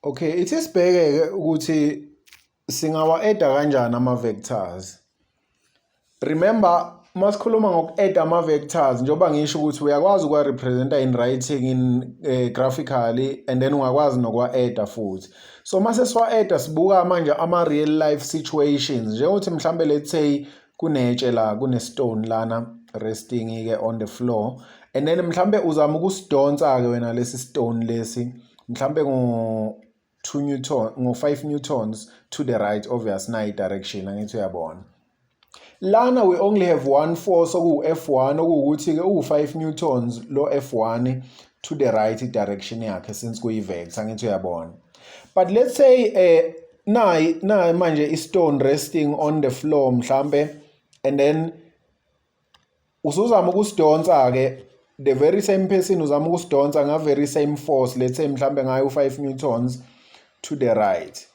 Okay, ithi sibheke ukuthi singawa-add-a kanjani ama-vectors. Remember, masikhuluma ngoku-add ama-vectors, njengoba ngisho ukuthi uyakwazi ukuwa-representa in writing in graphically and then ungakwazi nokwa-add-a futhi. So mase siwa-add-a sibuka manje ama-real life situations njengokuthi mhlambe let's say kunetshe la kune-stone lana resting-ke on the floor and then mhlambe uzama ukusidonsa-ke wena lesi stone lesi mhlambe ngo-2 Newton, ngo-5 newtons to the right, obvious na i-direction angithi uyabona. Lana we only have one force oku-F1 okuwukuthi-ke uwu-5 newtons lo F1 to the right direction yakhe since kuyi-vector angithi uyabona. But let's say nayi manje i-stone resting on the floor mhlambe and then usuzama ukusidonsa-ke the very same person uzama ukusidonsa nga very same force, let's say mhlambe ngayo u-5 newtons to the right.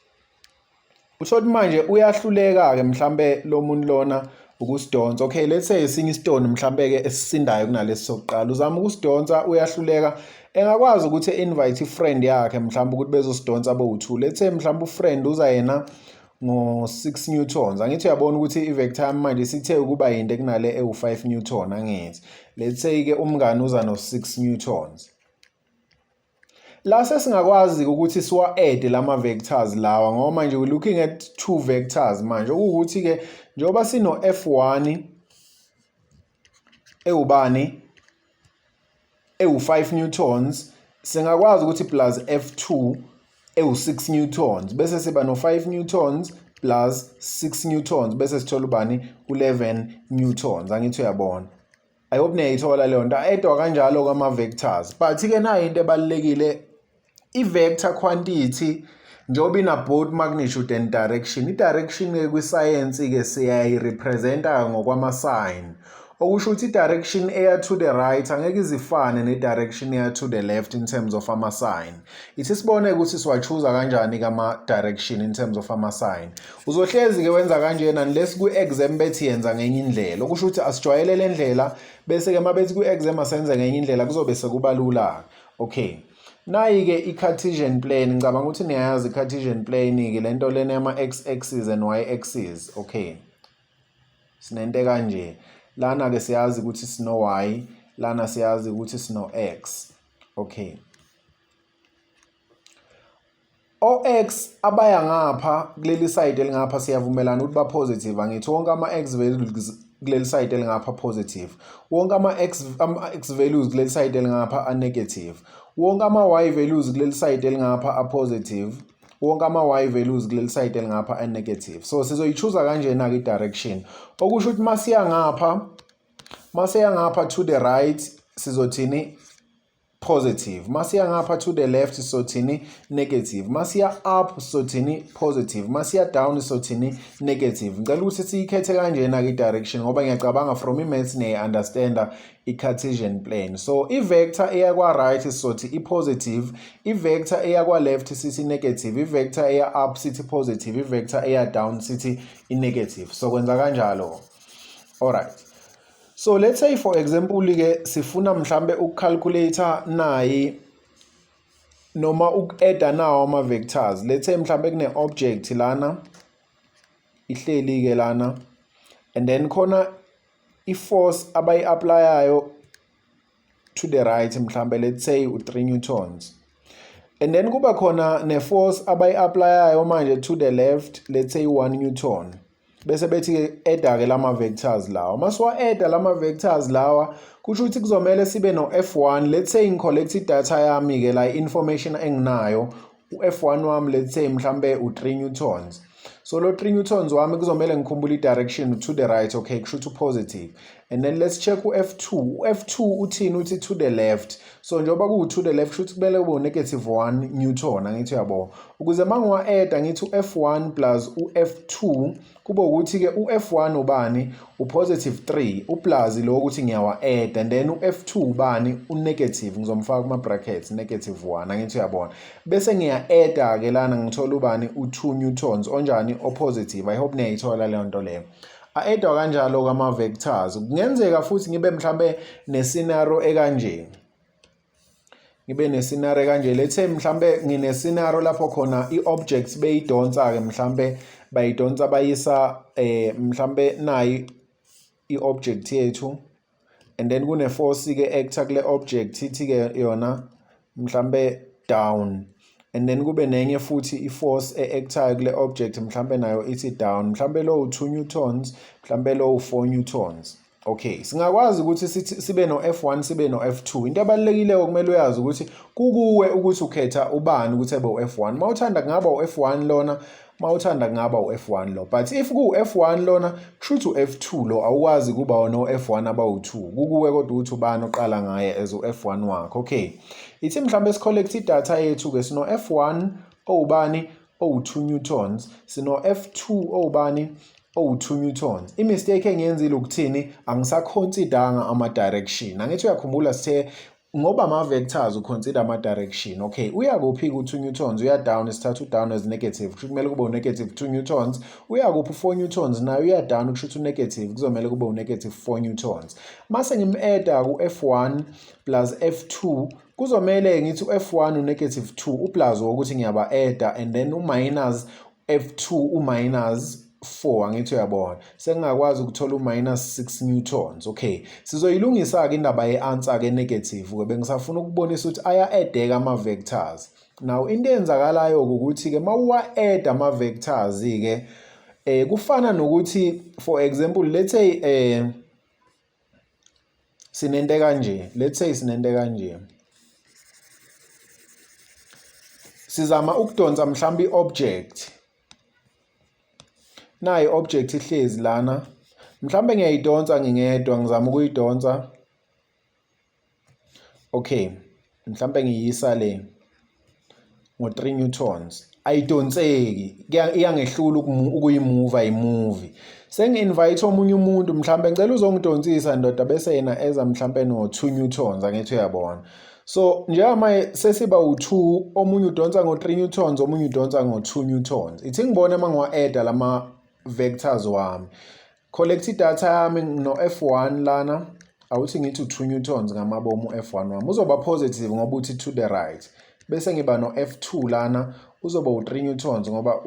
Ushothi manje uyahluleka-ke mhlambe lo muntu lona ukusidonsa. Okay, let's say esinye istone mhlambe-ke esisindayo kunalesi sokuqala uzama ukusidonsa uyahluleka, engakwazi ukuthi invite i-friend yakhe mhlambe ukuthi bezosidonsa bowu-2. Let's say mhlambe ufriend uza yena ngo-6 newtons angithi uyabona ukuthi i-vector yami manje sithe ukuba yinde kunale ewu-5 newton angithi. Let's say-ke umngane uza no-6 newtons. La sesingakwazi ukuthi siwa-add lama-vectors lawa ngoba manje we're looking at two vectors manje ukuthi-ke njengoba sino F1 ewubani ewu-5 newtons singakwazi ukuthi plus F2 ewu-6 newtons bese siba no-5 newtons plus 6 newtons bese sithola ubani u-11 newtons angithi uyabona. I hope niyayithola leyo nto. A-add-wa kanjalo kwama-vectors but-ke nayo into ebalulekile, i-vector quantity njengoba ina both magnitude and direction. I-direction-ke kwi-science-ke siyayi-representa ngokwama-sign, okusho ukuthi i-direction eya to the right angeke izifane ne-direction eya to the left in terms of ama-sign. Ithi sibone ukuthi siwa-choose kanjani kama-direction in terms of ama-sign. Uzohlezi-ke wenza kanjena unless ku-exam bethi yenza ngenye indlela, okusho ukuthi asijwayele le ndlela bese-ke uma bethi ku-exam asenze ngenye indlela kuzobe sekuba lula. Okay, nayi-ke i-Cartesian plane, ngicabanga ukuthi niyayazi i-Cartesian plane-ke le nto lena yama-x-axis and y-axis. Okay, sinento kanje. Lana-ke siyazi ukuthi sino y, lana siyazi ukuthi sino x. Okay, o-x abaya ngapha kuleli side elingapha siyavumelana ukuthi ba-positive angithi. Wonke ama-x values kuleli side elingapha positive, wonke ama-x values kuleli side elingapha a-negative, wonke ama-y values kuleli side elingapha a-positive, wonke ama-y values kuleli side elingapha a-negative. So sizoyi-choose kanjena-ke i-direction, okusho ukuthi masiya ngapha to the right sizothini positive, masiya ngapha to the left sizothini negative, masiya up sizothini positive, masiya down sizothini negative. Ngicela ukuthi siyikhethe kanjena-ke i-direction ngoba ngiyacabanga from i-maths niyayi-understanda i-Cartesian plane. So i-vector eya kwa-right sizothi i-positive, i-vector eya kwa-left sithi negative, i-vector eya up sithi positive, i-vector eya down sithi i-negative. So kwenza kanjalo. Alright, so let's say for example-ke sifuna mhlambe uku-calculate nayi noma uku-add-a nawo ama-vectors. Let's say mhlambe kune-object lana ihleli-ke lana and then khona i-force abayi-applyayo to the right mhlambe let's say u-3 newtons and then kuba khona ne-force abayi-applyayo manje to the left let's say 1 newton bese bethi-ke add-a-ke lama-vectors lawa. Masiwa-add-a lama-vectors lawa kusho ukuthi kuzomele sibe no-F1. Let's say ngi-collect i-data yami-ke la information enginayo, u-F1 wami let's say mhlambe u-3 newtons. So lo 3 newtons wami kuzomele ngikhumbule i-direction to the right. Okay, kusho ukuthi positive. And then let's check u-F2. U-F2 uthini? Uthi to the left. So njengoba ku-to the left kusho ukuthi kumele kube negative 1 newton angithi uyabo. Ukuze mangiwa-add angithi u-F1 plus u-F2 kube ukuthi-ke u-F1 ubani u-positive 3 uplazi lo ukuthi ngiyawa-add and then u-F2 ubani u-negative, ngizomfaka kuma-brackets negative 1 angithi uyabona. Bese ngiya-add-a-ke lana ngithola ubani u-2 newtons onjani o-positive. I hope niyayithola leyo nto leyo. A-add-wa kanjalo kwama-vectors. Kungenzeka futhi ngibe mhlambe ne-scenario ekanje. ngibe nescenario kanje. Let's say mhlambe ngine scenario lapho khona i-objects beyidonsa ke mhlambe bayidonsa bayisa mhlambe nayi i-object yethu, and then kune force ke actor kule object ithi ke yona mhlambe down, and then kube nenye futhi i-force e-actor kule object mhlambe nayo ithi down, mhlambe lo 2 newtons, mhlambe lo 4 newtons. Okay, singakwazi ukuthi sibe no F1 sibe no F2. Into ebalekile okumele uyazi ukuthi kukuwe ukuthi ukhetha ubani ukuthi ebe u-F1. Mawuthanda kungaba u-F1 lona, mawuthanda kungaba u-F1 lo. But if ku-F1 lona, kusho ukuthi u-F2 lo awukwazi kuba no F1 abawu2. Kukuwe kodwa ukuthi ubani oqala ngaye as u-F1 wakho. Okay. Ithi mhlambe sicollect idata yethu ke sino F1 owubani owu2 newtons, sino F2 owubani owu2 newtons. Imistake engiyenzile ukuthini, angisaconsideranga ama direction. Angithi uyakhumbula sithe ngoba ama vectors uconsider ama direction. Okay, uya kuphi ku2 newtons, uya down, sithatha down as negative, kusho kumele kube negative 2 newtons. Uya kuphi 4 newtons, nayo uya down, kusho negative, kuzomela kube negative 4 newtons. Mase ngim-add ku F1 plus F2, kuzomela ngithi u-F1 u-negative 2 plus ukuthi ngiyaba add, and then u-minus F2 u-minus 4, angithi uyabona sengingakwazi ukuthola u-minus 6 newtons. Okay, sizoyilungisa ke indaba ye-answer ke negative ke bengisafuna ukubonisa ukuthi aya-addeka ama-vectors. Now into eyenzakalayo ukuthi ke mawuwa-add ama-vectors ke kufana nokuthi for example let's say sinente kanje, sizama ukudonsa mhlawumbe i-object, nayi object ihlezi lana, mhlambe ngiyayidonsa ngingedwa, ngizama ukuyidonsa. Okay, mhlambe ngiyisa le ngo3 newtons, ayidonseki, iyangehlula ukuyimove ayimovie. Sengi-invite omunye umuntu mhlambe ngicela uzongidonsisa ndoda bese yena eza mhlambe no2 newtons, angithi uyabona. So njengoba sesiba u2, omunye udonsa ngo3 newtons, omunye udonsa ngo2 newtons. Ithi ngibone mangiwa-add lama vectors wami, collect data yami no F1 lana, awuthi ngithi 2 newtons ngamabomu F1 wami uzoba positive ngoba uthi to the right, bese ngiba no F2 lana uzoba u3 newtons ngoba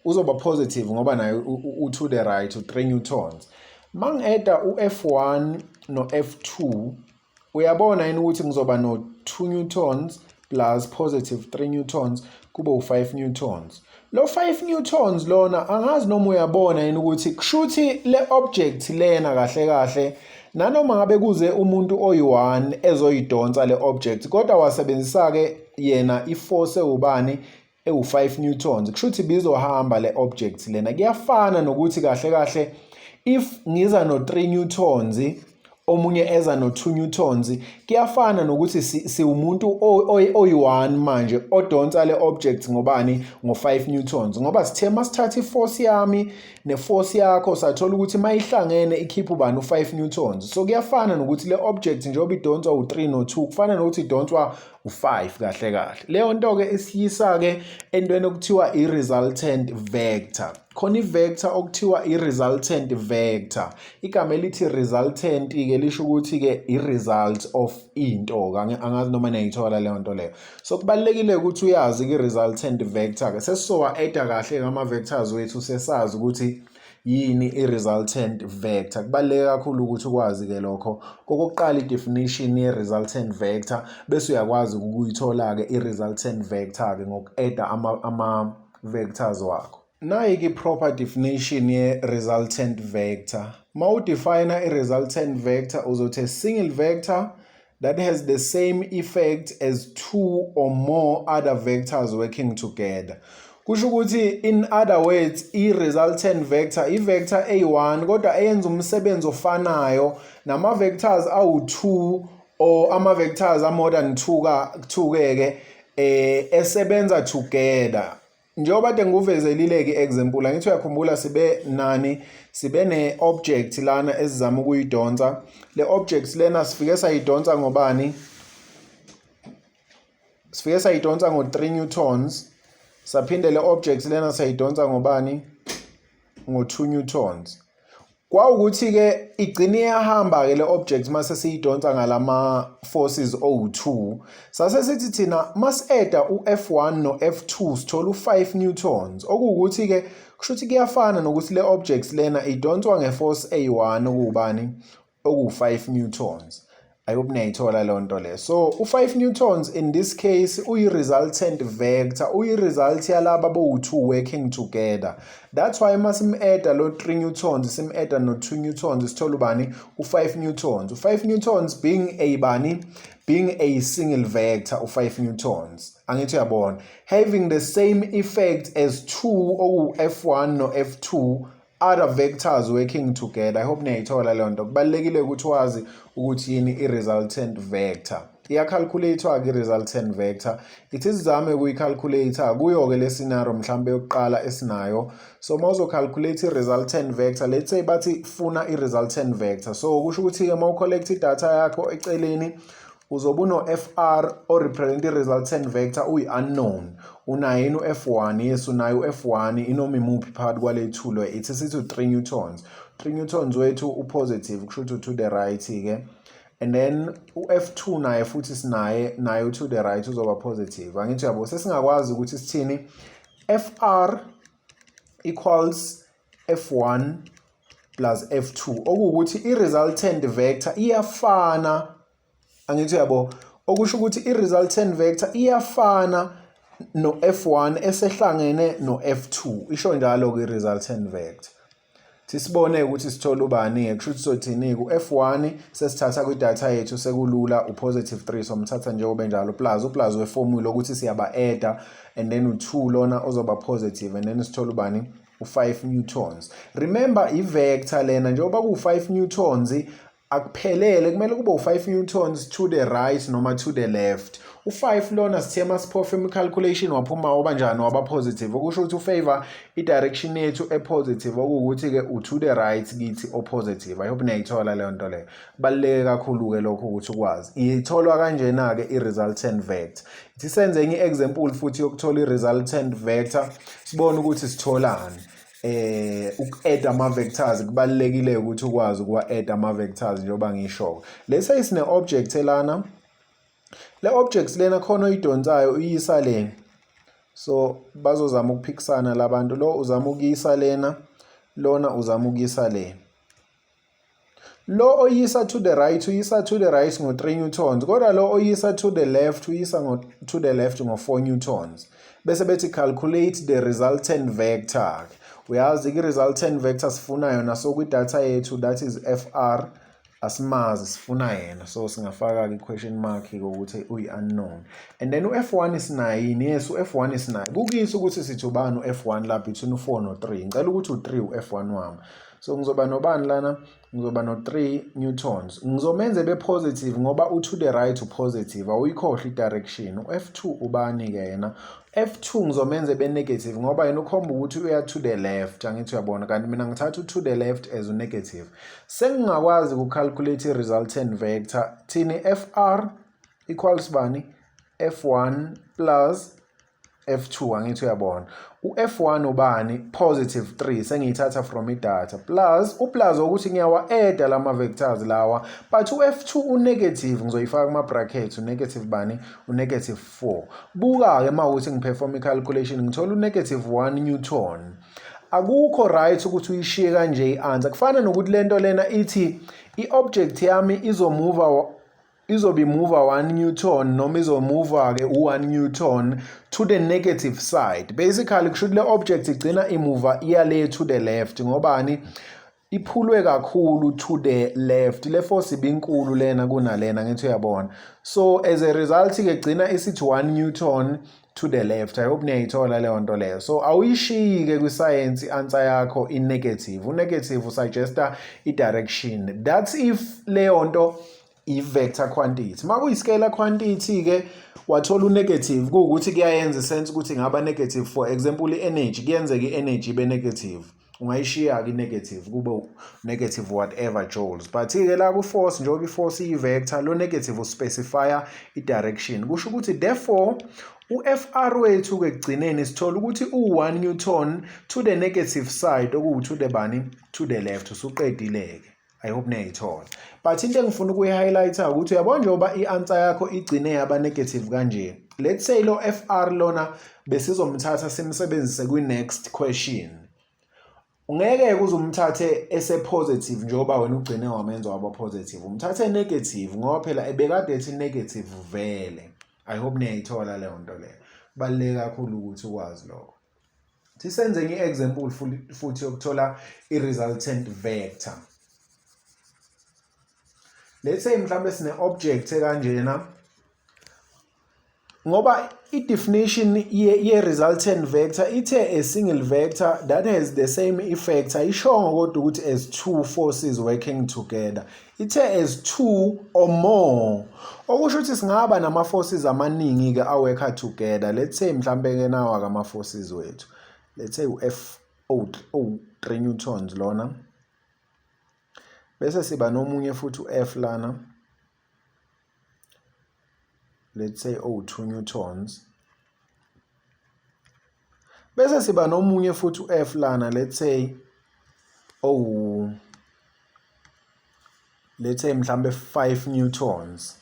uzoba positive ngoba nayo to the right u3 newtons. Mangi-add u-F1 no F2, uyabona yini ukuthi ngizoba no 2 newtons plus positive 3 newtons kube u5 newtons. Lo 5 newtons lona angazi noma uyabona yini ukuthi kushuthi le object lena kahle nanoma ngabe kuze umuntu oyi1 ezoyidonsa le object kodwa wasebenzisa ke yena iforce ewubani ewu5 newtons, kushuthi bizohamba le object lena. Kuyafana nokuthi kahle if ngiza no 3 newtons omunye eza no 2 newtons, kuyafana nokuthi siwumuntu oyi1 manje odonsa le object ngobani ngo5 newtons, ngoba sithe masithatha iforce yami neforce yakho sathola ukuthi mayihlangene ikhipha ubani u5 newtons. So kuyafana nokuthi le object njengoba idonswa u3 no2 kufana nokuthi idonswa u5 kahle. Leyo nto ke isiyisa ke entweni okuthiwa i-resultant vector. Khona i-vector okuthiwa i-resultant vector. Igama elithi resultant ke lisho ukuthi ke i-result of into ke, angazi noma niyayithola leyo nto leyo. So kubalekile ukuthi uyazi ke i-resultant vector ke sesizowa-add kahle ngama-vectors wethu sesazi ukuthi yini i-resultant vector. Kubaluleke kakhulu ukuthi ukwazi ke lokho. Kokuqala i-definition ye-resultant vector bese uyakwazi ukuyithola ke i-resultant vector ke ngoku-add ama-vectors wakho. Nayi ke proper definition ye-resultant vector. Mawudefine i-resultant vector uzothi a single vector that has the same effect as two or more other vectors working together. Kusho ukuthi in other words i-resultant vector i-vector A1 kodwa eyenza umsebenzi ofanayo nama-vectors awu2 or ama-vectors more than 2 ke esebenza together. Njengoba kade ngikuvezelile ke example, angithi uyakhumbula sibe ne-object lana esizama ukuyidonsa. Le object lena sifike sayidonsa ngobani? Sifike sayidonsa ngo3 newtons. Saphinde le object lena sayidonsa ngobani? Ngo2 newtons. kwawukuthi ke igcine yahamba ke le object mase siyidonsa ngalama forces o2 sase sithi thina mas-eda u-F1 no-F2 sithola u5 newtons okuwukuthi ke kusho ukuthi kuyafana nokuthi le object lena idonswa ngeforce A1 okubani oku5 newtons. I hope niyayithola leyo nto le. So u5 newtons in this case uyi-resultant vector, uyi-result yalaba bowu-2 working together. That's why masim-eda lo 3 newtons sim-eda no 2 newtons sithola ubani u5 newtons. U5 newtons being a single vector u5 newtons. Angithi uyabona, having the same effect as 2 oku-F1 no F2 other vectors working together. I hope niyayithola leyo nto. Kubalulekile ukuthi wazi ukuthi yini i-resultant vector. Iyacalculate-wa ke i-resultant vector. Ithi sizame ukuyi-calculate kuyo-ke le scenario mhlambe yokuqala esinayo. So mawuzocalculate i-resultant vector, let's say bathi funa i-resultant vector. So kusho ukuthi-ke mawucollect i-data yakho eceleni uzobe uno-FR o-represent i-resultant vector uyi-unknown. Unayo yini u-F1? Yes, unayo u-F1 inoma imuphi phakathi kwale two lo. Ithi sithi 3 newtons. 3 newtons wethu u-positive kusho ukuthi to the right-ke. And then u-F2 naye futhi sinaye nayo to the right uzoba positive. Angithi yabo sesingakwazi ukuthi sithini FR equals F1 plus F2 okuwukuthi i-resultant vector iyafana. Angithi yabo okusho ukuthi i-resultant vector iyafana no F1 esehlangene no F2 isho njalo ke i-resultant vector. Sisibone ukuthi sithola ubani kusho ukuthi sothini ku F1 sesithatha kwi-data yethu sekulula u-positive 3 somthatha njengoba njalo plus weformula ukuthi siyaba adda and then u2 lona ozoba positive and then sithola ubani u5 newtons. Remember i-vector lena njengoba ku5 newtons akuphelele kumele kube u5 newtons to the right noma to the left. U5 lona sithe masiphofa calculation waphuma obanjani waba positive okusho ukuthi ufavor i-direction yethu e-positive okuwukuthi ke u-to the right kithi o-positive. I hope niyayithola leyo nto leyo. Baluleke kakhulu ke lokho ukuthi ukwazi. Itholwa kanjena ke i-resultant vector. Ithi senze enye example futhi yokuthola i-resultant vector sibone ukuthi sitholani. Uku-add ama-vectors kubalulekile ukuthi ukwazi ukuwa-add ama-vectors njengoba ngisho. Let's say sine object elana. Le objects lena khona oyidonsayo uyisa le. So bazozama ukuphikisana labantu lo uzama ukuyisa lena, lona uzama ukuyisa le. Lo oyisa to the right uyisa to the right ngo 3 newtons kodwa lo oyisa to the left uyisa to the left ngo 4 newtons. Bese bethi calculate the resultant vector. Uyazi i-resultant vector sifuna yona so kwi-data yethu that is FR asimazi sifuna yena so singafaka i-question mark ukuthi uyi-unknown and then u-F1 sinayo yini? Yes, u-F1 sinayo. Kukuyisa ukuthi sithi ubani u-F1 la between u4 no3. Ngicela ukuthi u3 u-F1 wami. So ngizoba nobani lana? Ngizoba no3 newtons. Ngizomenze be-positive ngoba u-to the right u-positive awuyikhohlwa i-direction. U-F2 ubani ke yena? F2 ngizomenze be-negative ngoba yena ukhomba ukuthi uya to the left. Angithi uyabona kanti mina ngithatha to the left as u-negative. Sengingakwazi ukucalculate i-resultant vector. Thini FR equals bani? F1 plus F2 angithi uyabona. U-F1 ubani? Positive 3 sengiyithatha from i-data plus u-plus ukuthi ngiyawa-adda lama vectors lawa but u-F2 u-negative ngizoyifaka kuma-brackets u-negative bani? U-negative 4. Buka-ke uma ukuthi ngiperform i-calculation ngithola u-negative 1 newton. Akukho right ukuthi uyishiye kanje i-answer. Kufana nokuthi lento lena ithi i-object yami izobe mover 1 newton noma izomover ke u1 newton to the negative side. Basically kusho le object igcina imova iya le to the left ngobani iphulwe kakhulu to the left. Le force ibinkulu lena kunalena ngithi uyabona. So as a result ke igcina isithi 1 newton to the left. I hope niyayithola leyo nto leyo. So awuyishiyi ke kwi-science i-answer yakho i-negative. U-negative usuggesta i-direction. That's if leyo nto i-vector quantity. Uma kuyi-scalar quantity ke wathola u-negative kuwukuthi kuyayenza sense ukuthi ngaba negative. For example i-energy kuyenzeka i-energy ibe negative. ungayishiya-ke i-negative kube negative whatever joules. But-ke la ku-force njengoba i-force iyi-vector lo negative uspecifier i-direction. Kusho ukuthi therefore u-FR wethu-ke ekugcineni sithola ukuthi u-1 Newton to the negative side to the bani to the left usuqedile-ke. I hope niyayithola. But into engifuna ukuyi-highlighta ukuthi uyabona njengoba i-answer yakho igcine yaba negative kanje. Let's say lo FR lona besizomthatha simsebenzise kwi-next question. Ungeke uzumthathe ese-positive njengoba wena ugcine wamenza waba positive. Umthathe negative ngoba phela ebekade ethi negative vele. I hope niyayithola leyo nto leyo. Kubaluleke kakhulu ukuthi ukwazi lokho. Sisenze enye example futhi yokuthola i-resultant vector. Let's say mhlambe sine object ekanjena. Ngoba i-definition ye-resultant vector ithe a single vector that has the same effect ayishongo kodwa ukuthi as two forces working together. Ithe as two or more. Okusho ukuthi singaba nama-forces amaningi-ke aworka together. Let's say mhlambe-ke nawa-ke ama-forces wethu. Let's say u-F 3 newtons lona. Bese siba nomunye futhi u-F lana. Let's say 2 newtons. Bese siba nomunye futhi u-F lana. Let's say mhlambe 5 newtons.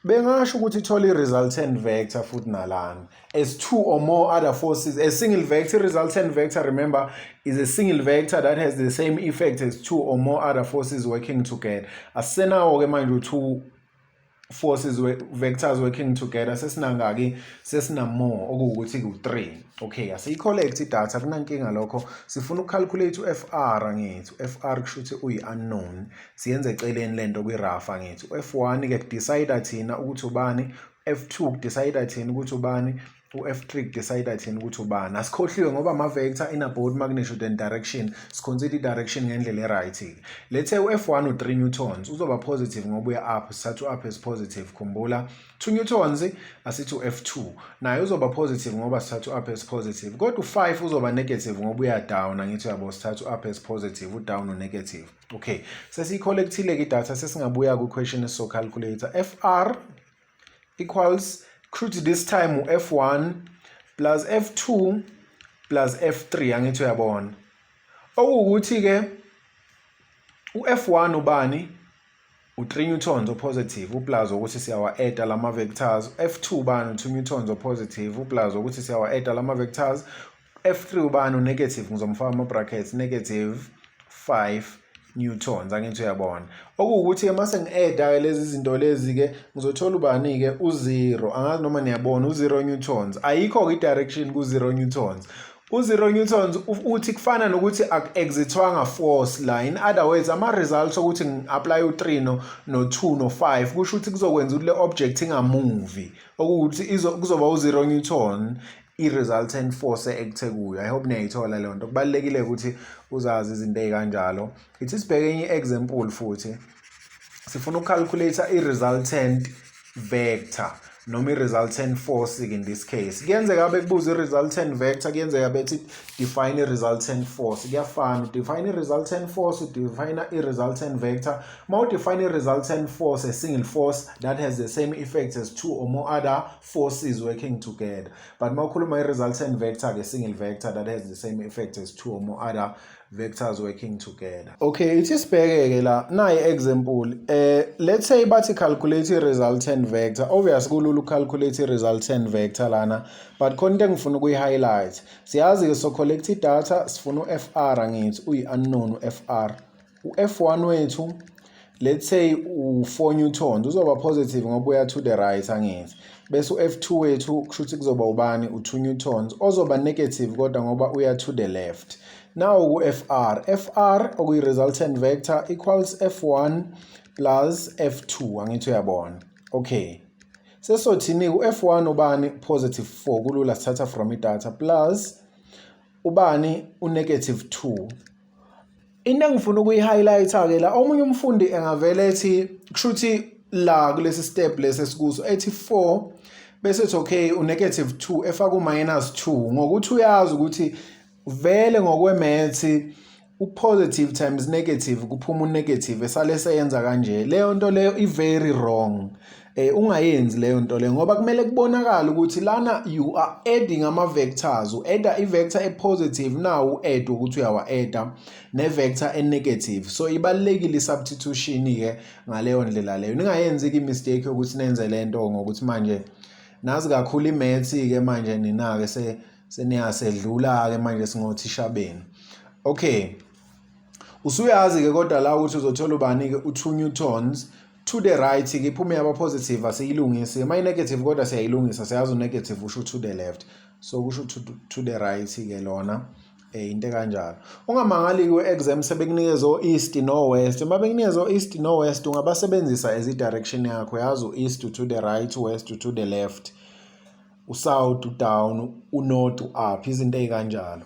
Bengasho ukuthi ithola i-resultant vector futhi nalana as two or more other forces. A single vector, resultant vector, remember, is a single vector that has the same effect as two or more other forces working together. Asenawo-ke manje two forces vectors working together sesinangaki sesina more okuwukuthi ku3. Okay, asiyi-collect i-data kunankinga lokho. Sifuna uku-calculate u-FR angithi. U-FR kushuthi uyi-unknown. Siyenze eceleni lento kwi-graph angithi. U-F1 ke kudecide thina ukuthi ubani. F2 kudecide thina ukuthi ubani. U-F3 kudecide thina ukuthi ubani. Asikhohliwe ngoba ama-vector ina both magnitude and direction. Siconsider i-direction ngendlela e-right. Let's say u-F1 u3 newtons uzoba positive ngoba uya up. Sithatha u-up as positive. Khumbula 2 newtons asithi u-F2 naye uzoba positive ngoba sithatha u-up as positive. Kodwa u5 uzoba negative ngoba uya down angithi uyabo sithatha u-up as positive u-down u-negative. Okay, sesiyi-collectile-ke i-data sesingabuya ku-question esizo-calculator. FR equals kushuthi this time u-F1 plus F2 plus F3 angithi uyabona. Okuwukuthi-ke u-F1 ubani u3 newtons positive uplus ukuthi siyawa-add lama vectors. F2 ubani u2 newtons positive uplus ukuthi siyawa-add lama vectors. F3 ubani u-negative ngizomfaka ama-brackets negative 5 newtons angithi uyabona. Okuwukuthi mase ngi-add lezi zinto lezi-ke ngizothola ubani-ke u0 angazi noma niyabona u0 newtons. Ayikho-ke i-direction ku0 newtons. U0 newtons uthi kufana nokuthi aku-exithwanga force la. In other words, ama-results ukuthi ngi-apply u3 no2 no5 kusho ukuthi kuzokwenza ukuthi le object ingamuvi. Okuwukuthi kuzoba u0 newton i-resultant force e-act kuyo. I hope niyayithola leyo nto. Kubalulekile ukuthi uzazi izinto ey'kanjalo. Ithi sibheke enye example futhi. Sifuna uku-calculate i-resultant vector noma i-resultant force in this case. Kuyenzeka bekubuza i-resultant vector, kuyenzeka bethi define i-resultant force. Kuyafana, define i-resultant force, define i-resultant vector. Uma define i-resultant force, a single force that has the same effect as two or more other forces working together. But uma ukhuluma i-resultant vector, a single vector that has the same effect as two or more other vectors working together. Okay, ithi sibheke la nayi example. Let's say bathi calculate i-resultant vector. Obviously kulula uku-calculate i-resultant vector lana, but khona into engifuna ukuyi-highlight. Siyazi-ke so collect i-data sifuna u-FR angithi uyi-unknown u-FR. U-F1 wethu let's say u4 newtons uzoba positive ngoba uya to the right angithi. Bese u-F2 wethu kushuthi kuzoba ubani u2 newtons ozoba negative kodwa ngoba uya to the left. Now ku-FR, FR okuyi-resultant vector equals F1 plus F2 angithi uyabona. Okay, sesothini u-F1 ubani positive 4 kulula sithatha from i-data plus ubani u-negative 2. Into engifuna ukuyi-highlighta-ke la omunye umfundi engavele ethi kushuthi la kulesi step lesi esikuso ethi 4 bese ethi okay u-negative 2 efaka u-minus 2 ngokuthi uyazi ukuthi vele ngokwemethi u-positive times negative kuphuma u-negative esale seyenza kanje. Leyo nto leyo i-very wrong. Ungayenzi leyo nto leyo ngoba kumele kubonakala ukuthi lana you are adding ama-vectors. U-adda i-vector e-positive now u-add ukuthi uyawa-adda ne-vector e-negative. So ibalulekile i-substitution-ke ngaleyo ndlela leyo. Ningayenzi-ke i-mistake yokuthi nenze le nto ngokuthi manje nazi kakhulu i-maths-ke manje nina-ke seniyasedlula-ke manje singothisha benu. Okay. Usuyazi-ke kodwa la ukuthi uzothola ubani-ke u-2 newtons to the right-ke iphume yaba positive asiyilungise. Uma i-negative kodwa siyayilungisa siyazi u-negative usho to the left. So kusho to the right-ke lona. Into kanjalo. Ungamangali ku-exam sebekunikeza o-east no-west. Uma bekunikeza o-east no-west ungabasebenzisa as i-direction yakho. Yazi u-east to the right, west to the left, u-south, u-down, u-north, u-up, izinto ey'kanjalo.